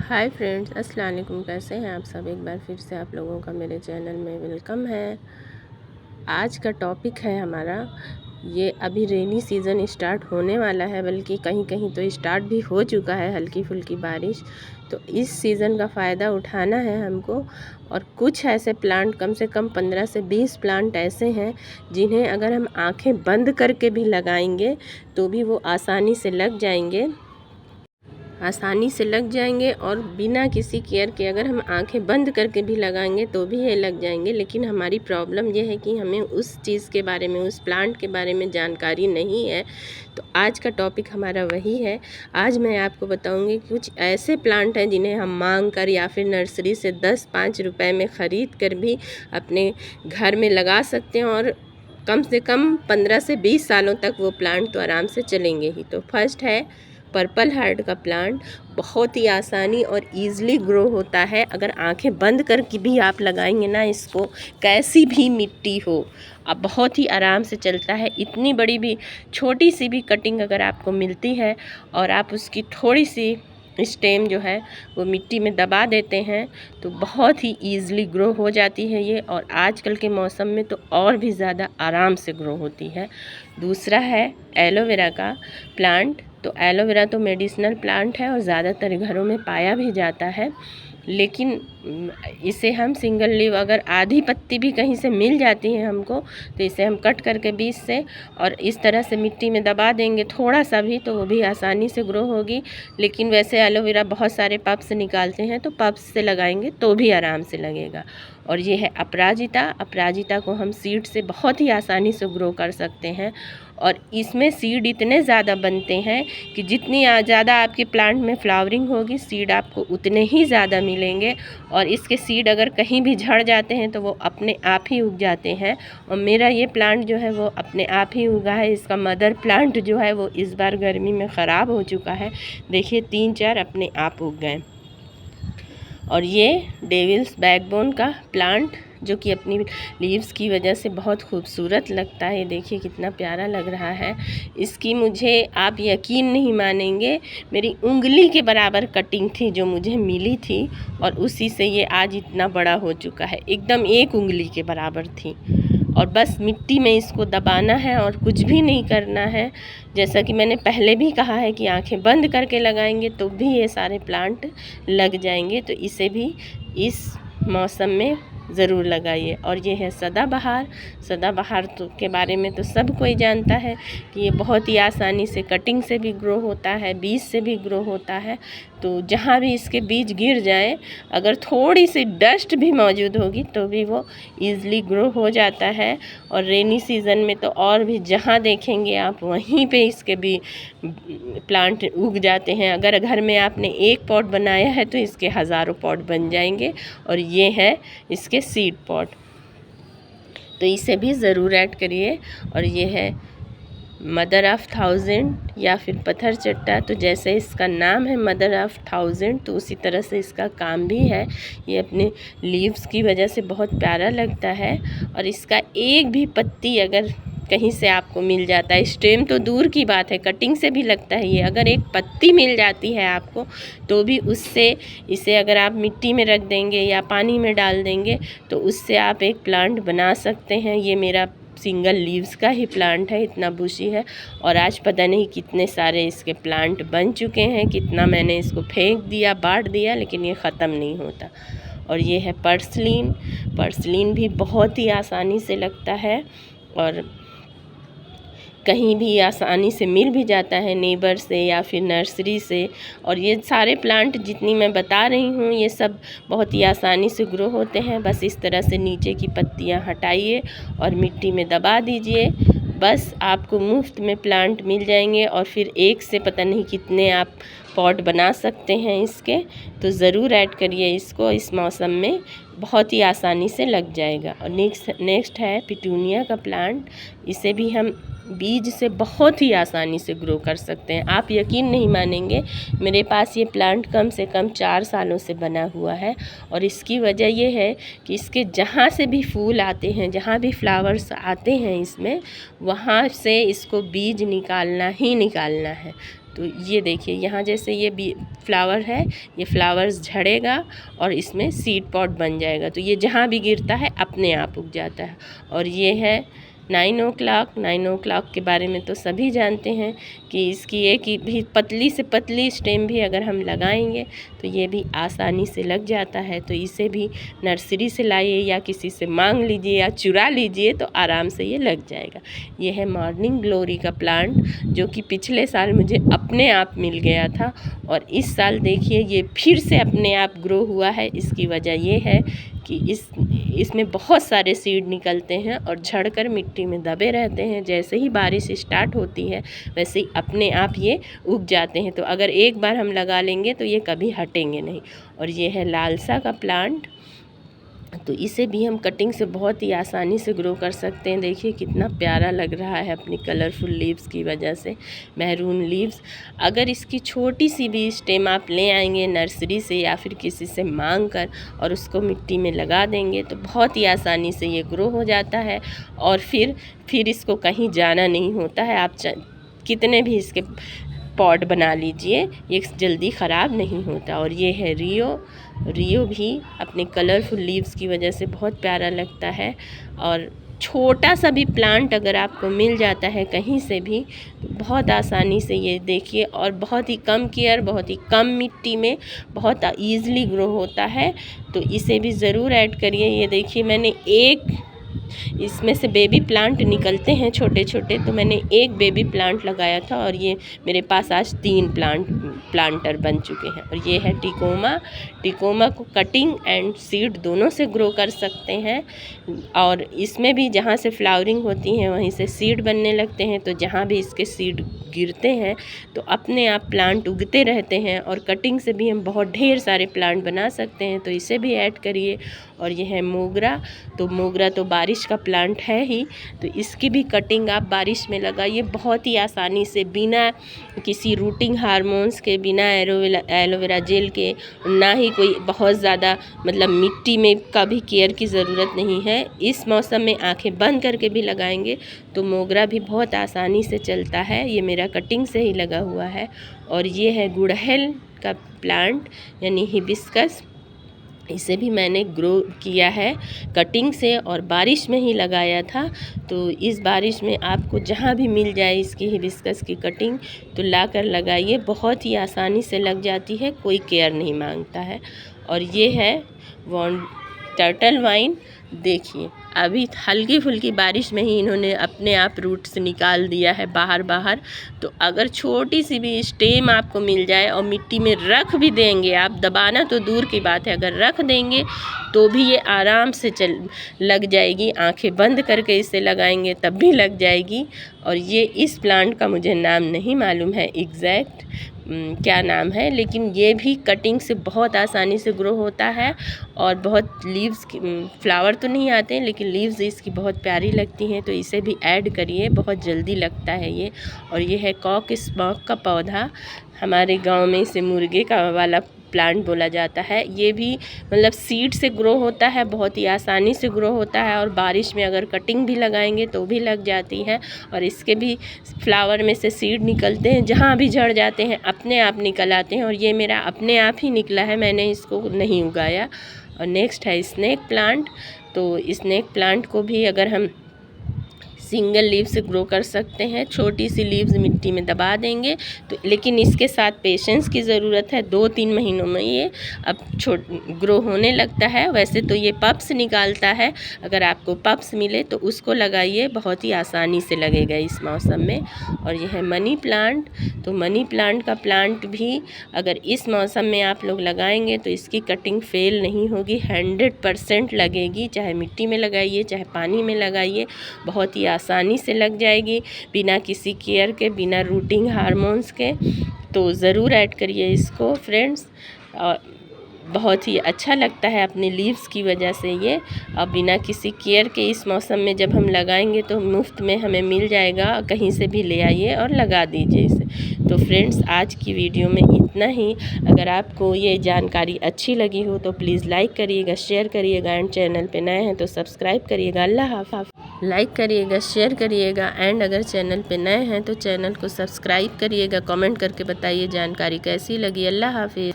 Hi friends, अस्सलाम वालेकुम। कैसे हैं आप सब? एक बार फिर से आप लोगों का मेरे चैनल में वेलकम है। आज का टॉपिक है हमारा, ये अभी रेनी सीज़न स्टार्ट होने वाला है, बल्कि कहीं कहीं तो स्टार्ट भी हो चुका है हल्की फुल्की बारिश। तो इस सीज़न का फ़ायदा उठाना है हमको। और कुछ ऐसे प्लांट, कम से कम 15 से 20 प्लांट ऐसे हैं जिन्हें अगर हम आँखें बंद करके भी लगाएंगे तो भी वो आसानी से लग जाएंगे, और बिना किसी केयर के अगर हम आंखें बंद करके भी लगाएंगे तो भी ये लग जाएंगे। लेकिन हमारी प्रॉब्लम ये है कि हमें उस चीज़ के बारे में, उस प्लांट के बारे में जानकारी नहीं है। तो आज का टॉपिक हमारा वही है। आज मैं आपको बताऊंगी कुछ ऐसे प्लांट हैं जिन्हें हम मांग कर या फिर नर्सरी से 10-5 रुपए में ख़रीद कर भी अपने घर में लगा सकते हैं, और कम से कम 15 से 20 सालों तक वो प्लांट तो आराम से चलेंगे ही। तो फर्स्ट है पर्पल हार्ट का प्लांट। बहुत ही आसानी और ईज़िली ग्रो होता है। अगर आंखें बंद करके भी आप लगाएंगे ना इसको, कैसी भी मिट्टी हो, अब बहुत ही आराम से चलता है। इतनी बड़ी भी, छोटी सी भी कटिंग अगर आपको मिलती है और आप उसकी थोड़ी सी स्टेम जो है वो मिट्टी में दबा देते हैं तो बहुत ही ईज़िली ग्रो हो जाती है ये, और आजकल के मौसम में तो और भी ज़्यादा आराम से ग्रो होती है। दूसरा है एलोवेरा का प्लांट। तो एलोवेरा तो मेडिसिनल प्लांट है और ज़्यादातर घरों में पाया भी जाता है, लेकिन इसे हम सिंगल लीव, अगर आधी पत्ती भी कहीं से मिल जाती है हमको, तो इसे हम कट करके बीच से और इस तरह से मिट्टी में दबा देंगे थोड़ा सा भी, तो वो भी आसानी से ग्रो होगी। लेकिन वैसे एलोवेरा बहुत सारे पप्स निकालते हैं, तो पप्स से लगाएंगे तो भी आराम से लगेगा। और ये है अपराजिता। अपराजिता को हम सीड से बहुत ही आसानी से ग्रो कर सकते हैं, और इसमें सीड इतने ज़्यादा बनते हैं कि जितनी ज़्यादा आपके प्लांट में फ्लावरिंग होगी, सीड आपको उतने ही ज़्यादा मिलेंगे। और इसके सीड अगर कहीं भी झड़ जाते हैं तो वो अपने आप ही उग जाते हैं। और मेरा ये प्लांट जो है वो अपने आप ही उगा है। इसका मदर प्लांट जो है वो इस बार गर्मी में ख़राब हो चुका है, देखिए 3-4 अपने आप उग गए। और ये डेविल्स बैकबोन का प्लांट, जो कि अपनी लीव्स की वजह से बहुत खूबसूरत लगता है। ये देखिए कितना प्यारा लग रहा है। इसकी, मुझे आप यकीन नहीं मानेंगे, मेरी उंगली के बराबर कटिंग थी जो मुझे मिली थी, और उसी से ये आज इतना बड़ा हो चुका है। एकदम एक उंगली के बराबर थी। और बस मिट्टी में इसको दबाना है और कुछ भी नहीं करना है। जैसा कि मैंने पहले भी कहा है कि आंखें बंद करके लगाएंगे तो भी ये सारे प्लांट लग जाएंगे। तो इसे भी इस मौसम में ज़रूर लगाइए। और ये है सदाबहार। सदाबहार तो के बारे में तो सब कोई जानता है कि ये बहुत ही आसानी से कटिंग से भी ग्रो होता है, बीज से भी ग्रो होता है। तो जहाँ भी इसके बीज गिर जाए, अगर थोड़ी सी डस्ट भी मौजूद होगी तो भी वो ईज़िली ग्रो हो जाता है। और रेनी सीज़न में तो और भी जहाँ देखेंगे आप वहीं पे इसके भी प्लांट उग जाते हैं। अगर घर में आपने एक पॉट बनाया है तो इसके हज़ारों पॉट बन जाएंगे। और ये है इसके सीड पॉट, तो इसे भी ज़रूर ऐड करिए। और ये है मदर ऑफ़ 1000 या फिर पत्थर चट्टा। तो जैसे इसका नाम है मदर ऑफ़ 1000, तो उसी तरह से इसका काम भी है। ये अपने लीव्स की वजह से बहुत प्यारा लगता है। और इसका एक भी पत्ती अगर कहीं से आपको मिल जाता है, स्टेम तो दूर की बात है, कटिंग से भी लगता है ये, अगर एक पत्ती मिल जाती है आपको तो भी उससे, इसे अगर आप मिट्टी में रख देंगे या पानी में डाल देंगे तो उससे आप एक प्लांट बना सकते हैं। ये मेरा सिंगल लीव्स का ही प्लांट है, इतना बुशी है। और आज पता नहीं कितने सारे इसके प्लांट बन चुके हैं, कितना मैंने इसको फेंक दिया, बांट दिया, लेकिन ये ख़त्म नहीं होता। और ये है पर्सलीन। पर्सलीन भी बहुत ही आसानी से लगता है और कहीं भी आसानी से मिल भी जाता है, नेबर से या फिर नर्सरी से। और ये सारे प्लांट जितनी मैं बता रही हूँ ये सब बहुत ही आसानी से ग्रो होते हैं। बस इस तरह से नीचे की पत्तियाँ हटाइए और मिट्टी में दबा दीजिए, बस आपको मुफ्त में प्लांट मिल जाएंगे। और फिर एक से पता नहीं कितने आप पॉट बना सकते हैं इसके। तो ज़रूर ऐड करिए इसको, इस मौसम में बहुत ही आसानी से लग जाएगा। और नेक्स्ट है पिटूनिया का प्लांट। इसे भी हम बीज से बहुत ही आसानी से ग्रो कर सकते हैं। आप यकीन नहीं मानेंगे, मेरे पास ये प्लांट कम से कम 4 सालों से बना हुआ है। और इसकी वजह ये है कि इसके जहाँ से भी फूल आते हैं, जहाँ भी फ्लावर्स आते हैं इसमें, वहाँ से इसको बीज निकालना ही निकालना है। तो ये देखिए यहाँ जैसे ये फ्लावर है, ये फ्लावर्स झड़ेगा और इसमें सीड पॉट बन जाएगा। तो ये जहाँ भी गिरता है अपने आप उग जाता है। और ये है 9 o'clock के बारे में तो सभी जानते हैं कि इसकी एक भी पतली से पतली स्टेम भी अगर हम लगाएंगे तो ये भी आसानी से लग जाता है। तो इसे भी नर्सरी से लाइए या किसी से मांग लीजिए या चुरा लीजिए तो आराम से ये लग जाएगा। ये है मॉर्निंग ग्लोरी का प्लांट जो कि पिछले साल मुझे अपने आप मिल गया था और इस साल देखिए ये फिर से अपने आप ग्रो हुआ है। इसकी वजह ये है कि इसमें बहुत सारे सीड निकलते हैं और झड़कर मिट्टी में दबे रहते हैं। जैसे ही बारिश स्टार्ट होती है वैसे ही अपने आप ये उग जाते हैं। तो अगर एक बार हम लगा लेंगे तो ये कभी हटेंगे नहीं। और ये है लालसा का प्लांट, तो इसे भी हम कटिंग से बहुत ही आसानी से ग्रो कर सकते हैं। देखिए कितना प्यारा लग रहा है अपनी कलरफुल लीव्स की वजह से, मैरून लीव्स। अगर इसकी छोटी सी भी स्टेम आप ले आएंगे नर्सरी से या फिर किसी से मांग कर और उसको मिट्टी में लगा देंगे तो बहुत ही आसानी से ये ग्रो हो जाता है और फिर इसको कहीं जाना नहीं होता है। आप कितने भी इसके पॉट बना लीजिए ये जल्दी ख़राब नहीं होता। और ये है रियो भी अपने कलरफुल लीव्स की वजह से बहुत प्यारा लगता है। और छोटा सा भी प्लांट अगर आपको मिल जाता है कहीं से भी तो बहुत आसानी से ये देखिए और बहुत ही कम केयर, बहुत ही कम मिट्टी में बहुत ईज़िली ग्रो होता है। तो इसे भी ज़रूर ऐड करिए। ये देखिए मैंने इसमें से बेबी प्लांट निकलते हैं छोटे छोटे, तो मैंने एक बेबी प्लांट लगाया था और ये मेरे पास आज 3 प्लांटर बन चुके हैं। और ये है टिकोमा को कटिंग एंड सीड दोनों से ग्रो कर सकते हैं। और इसमें भी जहाँ से फ्लावरिंग होती है वहीं से सीड बनने लगते हैं। तो जहाँ भी इसके सीड गिरते हैं तो अपने आप प्लांट उगते रहते हैं और कटिंग से भी हम बहुत ढेर सारे प्लांट बना सकते हैं। तो इसे भी ऐड करिए। और ये है मोगरा तो बारिश का प्लांट है ही, तो इसकी भी कटिंग आप बारिश में लगाइए बहुत ही आसानी से, बिना किसी रूटिंग हार्मोन्स के, बिना एलोवेरा जेल के, ना ही कोई बहुत ज़्यादा मतलब मिट्टी में का भी केयर की ज़रूरत नहीं है। इस मौसम में आंखें बंद करके भी लगाएंगे तो मोगरा भी बहुत आसानी से चलता है। ये मेरा कटिंग से ही लगा हुआ है। और ये है गुड़हल का प्लांट यानी हिबिस्कस, इसे भी मैंने ग्रो किया है कटिंग से और बारिश में ही लगाया था। तो इस बारिश में आपको जहाँ भी मिल जाए इसकी हिबिस्कस की कटिंग तो लाकर लगाइए, बहुत ही आसानी से लग जाती है, कोई केयर नहीं मांगता है। और ये है टर्टल वाइन, देखिए अभी हल्की फुल्की बारिश में ही इन्होंने अपने आप रूट्स निकाल दिया है बाहर। तो अगर छोटी सी भी स्टेम आपको मिल जाए और मिट्टी में रख भी देंगे आप, दबाना तो दूर की बात है, अगर रख देंगे तो भी ये आराम से लग जाएगी। आंखें बंद करके इसे लगाएंगे तब भी लग जाएगी। और ये इस प्लांट का मुझे नाम नहीं मालूम है एग्जैक्ट क्या नाम है, लेकिन ये भी कटिंग से बहुत आसानी से ग्रो होता है। और बहुत लीव्स फ्लावर तो नहीं आते हैं लेकिन लीव्स इसकी बहुत प्यारी लगती हैं। तो इसे भी ऐड करिए, बहुत जल्दी लगता है ये। और ये है कॉक स्मॉक का पौधा, हमारे गांव में इसे मुर्गे का वाला प्लांट बोला जाता है। ये भी मतलब सीड से ग्रो होता है, बहुत ही आसानी से ग्रो होता है। और बारिश में अगर कटिंग भी लगाएंगे तो भी लग जाती है। और इसके भी फ्लावर में से सीड निकलते हैं, जहाँ भी झड़ जाते हैं अपने आप निकल आते हैं। और ये मेरा अपने आप ही निकला है, मैंने इसको नहीं उगाया। और नेक्स्ट है स्नेक प्लांट, तो स्नेक प्लांट को भी अगर हम सिंगल लीव से ग्रो कर सकते हैं, छोटी सी लीव्स मिट्टी में दबा देंगे तो, लेकिन इसके साथ पेशेंस की ज़रूरत है। 2-3 महीनों में ये अब ग्रो होने लगता है। वैसे तो ये पप्स निकालता है, अगर आपको पप्स मिले तो उसको लगाइए, बहुत ही आसानी से लगेगा इस मौसम में। और ये है मनी प्लांट, तो मनी प्लांट का प्लांट भी अगर इस मौसम में आप लोग लगाएंगे तो इसकी कटिंग फेल नहीं होगी, 100% लगेगी। चाहे मिट्टी में लगाइए चाहे पानी में लगाइए, बहुत ही आसानी से लग जाएगी बिना किसी केयर के, बिना रूटिंग हार्मोन्स के। तो ज़रूर ऐड करिए इसको फ्रेंड्स। और बहुत ही अच्छा लगता है अपने लीव्स की वजह से ये। अब बिना किसी केयर के इस मौसम में जब हम लगाएंगे तो मुफ्त में हमें मिल जाएगा, कहीं से भी ले आइए और लगा दीजिए इसे। तो फ्रेंड्स आज की वीडियो में इतना ही। अगर आपको ये जानकारी अच्छी लगी हो तो प्लीज़ लाइक करिएगा, शेयर करिएगा एंड चैनल पे नए हैं तो सब्सक्राइब करिएगा। अल्लाह हाफ़िज़। लाइक करिएगा, शेयर करिएगा एंड अगर चैनल पे नए हैं तो चैनल को सब्सक्राइब करिएगा। कमेंट करके बताइए जानकारी कैसी लगी। अल्लाह हाफिज़।